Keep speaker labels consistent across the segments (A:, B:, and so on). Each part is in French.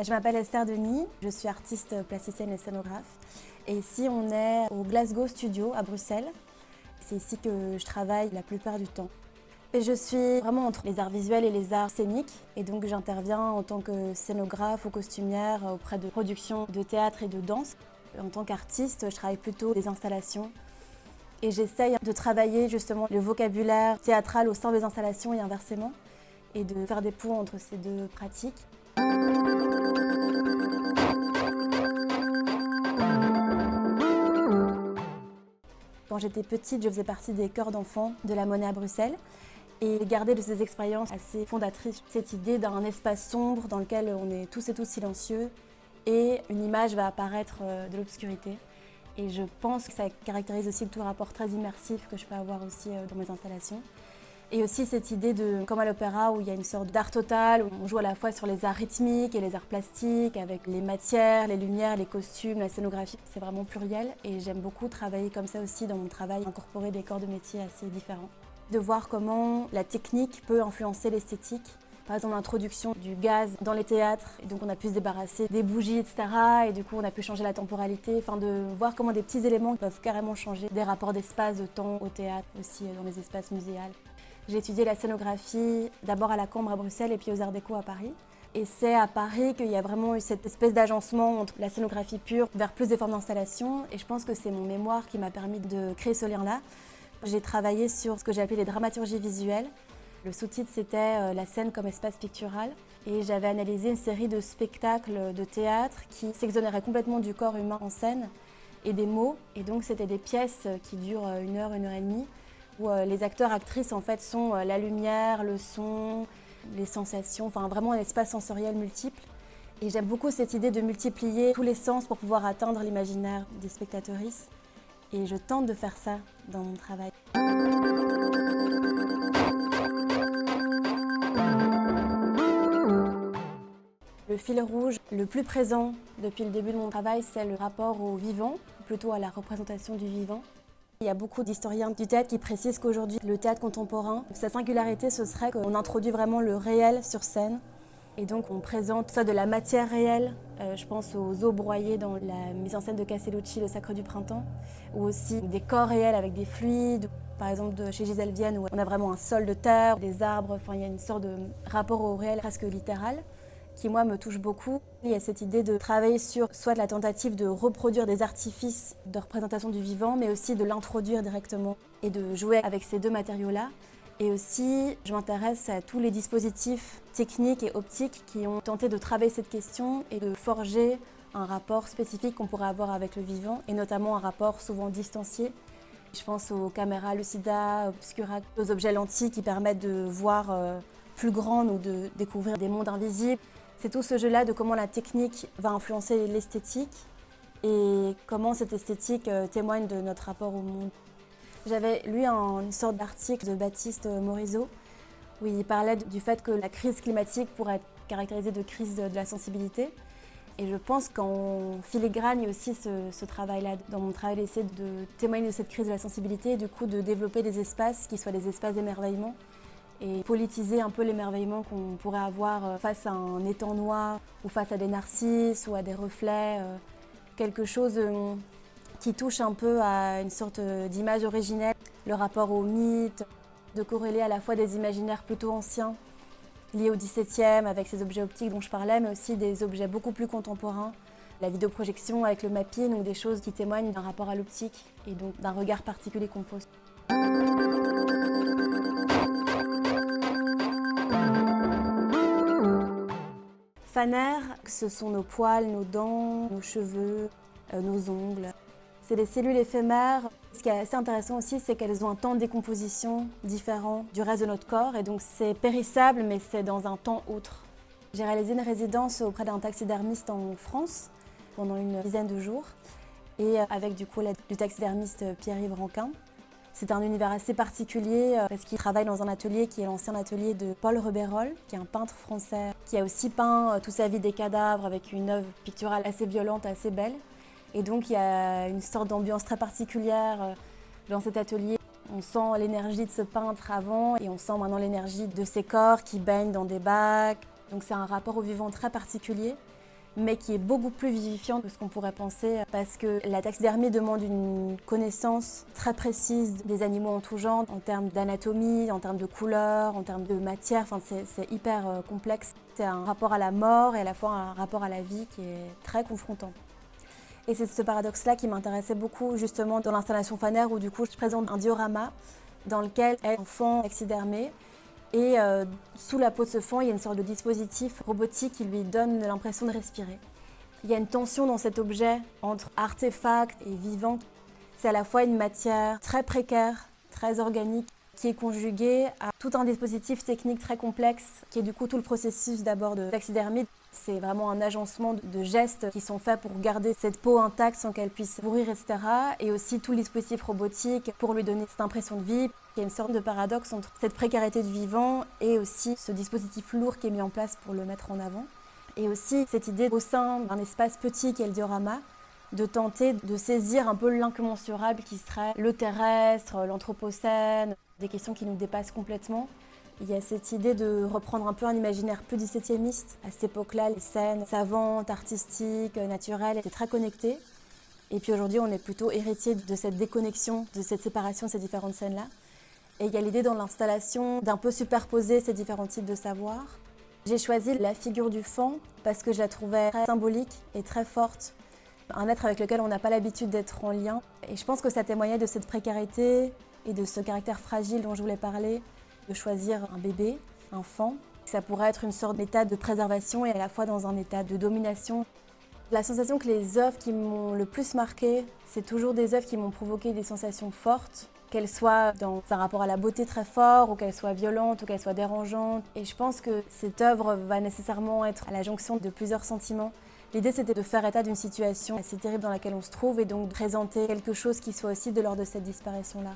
A: Je m'appelle Esther Denis, je suis artiste plasticienne et scénographe. Et ici, on est au Glasgow Studio à Bruxelles. C'est ici que je travaille la plupart du temps. Et je suis vraiment entre les arts visuels et les arts scéniques. Et donc j'interviens en tant que scénographe ou costumière auprès de productions de théâtre et de danse. En tant qu'artiste, je travaille plutôt des installations. Et j'essaye de travailler justement le vocabulaire théâtral au sein des installations et inversement. Et de faire des ponts entre ces deux pratiques. Quand j'étais petite, je faisais partie des chœurs d'enfants de la Monnaie à Bruxelles et garder de ces expériences assez fondatrices cette idée d'un espace sombre dans lequel on est tous et tous silencieux et une image va apparaître de l'obscurité. Et je pense que ça caractérise aussi tout le rapport très immersif que je peux avoir aussi dans mes installations. Et aussi cette idée de, comme à l'opéra, où il y a une sorte d'art total, où on joue à la fois sur les arts rythmiques et les arts plastiques, avec les matières, les lumières, les costumes, la scénographie. C'est vraiment pluriel et j'aime beaucoup travailler comme ça aussi dans mon travail, incorporer des corps de métier assez différents. De voir comment la technique peut influencer l'esthétique. Par exemple, l'introduction du gaz dans les théâtres, et donc on a pu se débarrasser des bougies, etc. Et du coup, on a pu changer la temporalité, enfin de voir comment des petits éléments peuvent carrément changer des rapports d'espace, de temps au théâtre, aussi dans les espaces muséals. J'ai étudié la scénographie d'abord à la Cambre à Bruxelles et puis aux Arts Déco à Paris. Et c'est à Paris qu'il y a vraiment eu cette espèce d'agencement entre la scénographie pure vers plus des formes d'installation. Et je pense que c'est mon mémoire qui m'a permis de créer ce lien-là. J'ai travaillé sur ce que j'ai appelé les dramaturgies visuelles. Le sous-titre, c'était la scène comme espace pictural. Et j'avais analysé une série de spectacles de théâtre qui s'exonéraient complètement du corps humain en scène et des mots. Et donc, c'était des pièces qui durent 1 heure et demie, où les acteurs-actrices en fait sont la lumière, le son, les sensations, enfin vraiment un espace sensoriel multiple. Et j'aime beaucoup cette idée de multiplier tous les sens pour pouvoir atteindre l'imaginaire des spectatrices. Et je tente de faire ça dans mon travail. Le fil rouge le plus présent depuis le début de mon travail, c'est le rapport au vivant, plutôt à la représentation du vivant. Il y a beaucoup d'historiens du théâtre qui précisent qu'aujourd'hui, le théâtre contemporain, sa singularité, ce serait qu'on introduit vraiment le réel sur scène. Et donc, on présente soit de la matière réelle, je pense aux os broyés dans la mise en scène de Castellucci, Le Sacre du Printemps, ou aussi des corps réels avec des fluides, par exemple chez Gisèle Vienne, où on a vraiment un sol de terre, des arbres, enfin, il y a une sorte de rapport au réel presque littéral, qui moi me touche beaucoup. Il y a cette idée de travailler sur soit la tentative de reproduire des artifices de représentation du vivant, mais aussi de l'introduire directement et de jouer avec ces deux matériaux-là. Et aussi, je m'intéresse à tous les dispositifs techniques et optiques qui ont tenté de travailler cette question et de forger un rapport spécifique qu'on pourrait avoir avec le vivant, et notamment un rapport souvent distancié. Je pense aux caméras Lucida, Obscura, aux objets lentilles qui permettent de voir plus grand ou de découvrir des mondes invisibles. C'est tout ce jeu-là de comment la technique va influencer l'esthétique et comment cette esthétique témoigne de notre rapport au monde. J'avais lu une sorte d'article de Baptiste Morisot où il parlait du fait que la crise climatique pourrait être caractérisée de crise de la sensibilité. Et je pense qu'en filigrane, il y a aussi ce travail-là. Dans mon travail, d'essayer de témoigner de cette crise de la sensibilité et du coup de développer des espaces qui soient des espaces d'émerveillement et politiser un peu l'émerveillement qu'on pourrait avoir face à un étang noir ou face à des narcisses ou à des reflets, quelque chose qui touche un peu à une sorte d'image originelle, le rapport au mythe, de corréler à la fois des imaginaires plutôt anciens, liés au XVIIe avec ces objets optiques dont je parlais, mais aussi des objets beaucoup plus contemporains, la vidéoprojection avec le mapping ou des choses qui témoignent d'un rapport à l'optique et donc d'un regard particulier qu'on pose. Phaner, ce sont nos poils, nos dents, nos cheveux, nos ongles. C'est des cellules éphémères. Ce qui est assez intéressant aussi, c'est qu'elles ont un temps de décomposition différent du reste de notre corps. Et donc c'est périssable, mais c'est dans un temps autre. J'ai réalisé une résidence auprès d'un taxidermiste en France pendant une dizaine de jours. Et avec du coup l'aide du taxidermiste Pierre-Yves Ranquin. C'est un univers assez particulier parce qu'il travaille dans un atelier qui est l'ancien atelier de Paul Rebérol, qui est un peintre français, qui a aussi peint toute sa vie des cadavres avec une œuvre picturale assez violente, assez belle. Et donc il y a une sorte d'ambiance très particulière dans cet atelier. On sent l'énergie de ce peintre avant et on sent maintenant l'énergie de ces corps qui baignent dans des bacs. Donc c'est un rapport au vivant très particulier. mais qui est beaucoup plus vivifiant que ce qu'on pourrait penser, parce que la taxidermie demande une connaissance très précise des animaux en tout genre, en termes d'anatomie, en termes de couleur, en termes de matière, enfin, c'est hyper complexe. C'est un rapport à la mort et à la fois un rapport à la vie qui est très confrontant. Et c'est ce paradoxe-là qui m'intéressait beaucoup justement dans l'installation Faner, où du coup je présente un diorama dans lequel est un enfant taxidermé. Et sous la peau de ce fond, il y a une sorte de dispositif robotique qui lui donne l'impression de respirer. Il y a une tension dans cet objet entre artefact et vivant. C'est à la fois une matière très précaire, très organique, qui est conjuguée à tout un dispositif technique très complexe, qui est du coup tout le processus d'abord de taxidermie. C'est vraiment un agencement de gestes qui sont faits pour garder cette peau intacte sans qu'elle puisse mourir, etc. Et aussi tout le dispositif robotique pour lui donner cette impression de vie. Il y a une sorte de paradoxe entre cette précarité du vivant et aussi ce dispositif lourd qui est mis en place pour le mettre en avant. Et aussi cette idée au sein d'un espace petit qu'est le diorama, de tenter de saisir un peu l'incommensurable qui serait le terrestre, l'anthropocène, des questions qui nous dépassent complètement. Il y a cette idée de reprendre un peu un imaginaire plus 17e-iste. À cette époque-là, les scènes savantes, artistiques, naturelles étaient très connectées. Et puis aujourd'hui, on est plutôt héritier de cette déconnexion, de cette séparation de ces différentes scènes-là. Et il y a l'idée dans l'installation d'un peu superposer ces différents types de savoirs. J'ai choisi la figure du faon parce que je la trouvais très symbolique et très forte. Un être avec lequel on n'a pas l'habitude d'être en lien. Et je pense que ça témoignait de cette précarité et de ce caractère fragile dont je voulais parler, de choisir un bébé, un faon. Ça pourrait être une sorte d'état de préservation et à la fois dans un état de domination. La sensation que les œuvres qui m'ont le plus marquée, c'est toujours des œuvres qui m'ont provoqué des sensations fortes, qu'elles soient dans un rapport à la beauté très fort, ou qu'elles soient violentes, ou qu'elles soient dérangeantes. Et je pense que cette œuvre va nécessairement être à la jonction de plusieurs sentiments. L'idée, c'était de faire état d'une situation assez terrible dans laquelle on se trouve et donc de présenter quelque chose qui soit aussi de l'ordre de cette disparition-là.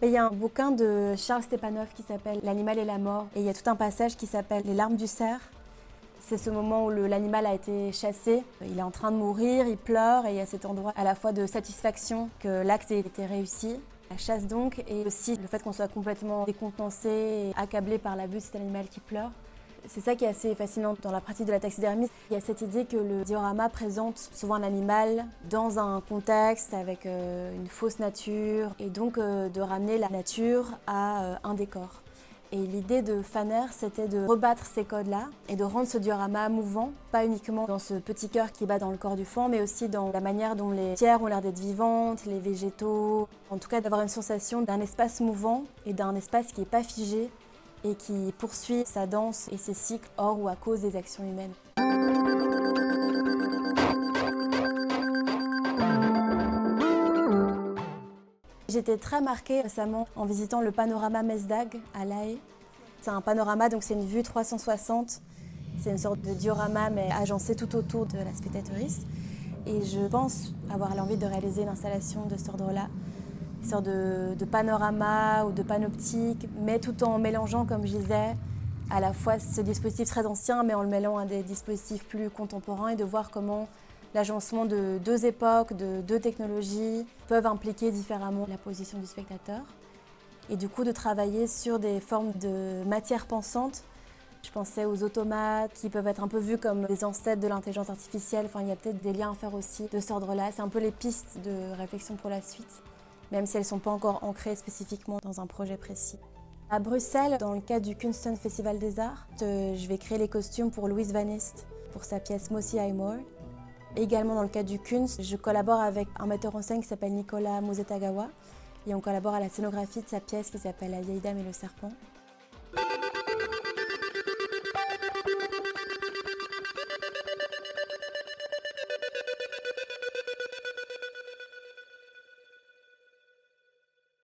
A: Il y a un bouquin de Charles Stepanov qui s'appelle L'animal et la mort. Et il y a tout un passage qui s'appelle Les larmes du cerf. C'est ce moment où l'animal a été chassé, il est en train de mourir, il pleure et il y a cet endroit à la fois de satisfaction que l'acte ait été réussi, la chasse donc, et aussi le fait qu'on soit complètement décontenancé et accablé par la vue de cet animal qui pleure. C'est ça qui est assez fascinant dans la pratique de la taxidermie. Il y a cette idée que le diorama présente souvent un animal dans un contexte avec une fausse nature et donc de ramener la nature à un décor. Et l'idée de Faner, c'était de rebattre ces codes-là et de rendre ce diorama mouvant, pas uniquement dans ce petit cœur qui bat dans le corps du faon, mais aussi dans la manière dont les pierres ont l'air d'être vivantes, les végétaux. En tout cas, d'avoir une sensation d'un espace mouvant et d'un espace qui n'est pas figé et qui poursuit sa danse et ses cycles hors ou à cause des actions humaines. J'étais très marquée récemment en visitant le panorama Mesdag à La Haye. C'est un panorama, donc c'est une vue 360. C'est une sorte de diorama mais agencé tout autour de la spectatrice. Et je pense avoir l'envie de réaliser une installation de cet ordre-là. Une sorte de panorama ou de panoptique, mais tout en mélangeant, comme je disais, à la fois ce dispositif très ancien, mais en le mêlant à des dispositifs plus contemporains et de voir comment l'agencement de deux époques, de deux technologies peuvent impliquer différemment la position du spectateur. Et du coup, de travailler sur des formes de matière pensante. Je pensais aux automates qui peuvent être un peu vus comme des ancêtres de l'intelligence artificielle. Enfin, il y a peut-être des liens à faire aussi de cet ordre-là. C'est un peu les pistes de réflexion pour la suite, même si elles ne sont pas encore ancrées spécifiquement dans un projet précis. À Bruxelles, dans le cadre du Kunsten Festival des Arts, je vais créer les costumes pour Louise Van Est pour sa pièce Mossy Highmore. Également dans le cadre du Kunst, je collabore avec un metteur en scène qui s'appelle Nicolas Mozetagawa et on collabore à la scénographie de sa pièce qui s'appelle La vieille dame et le serpent.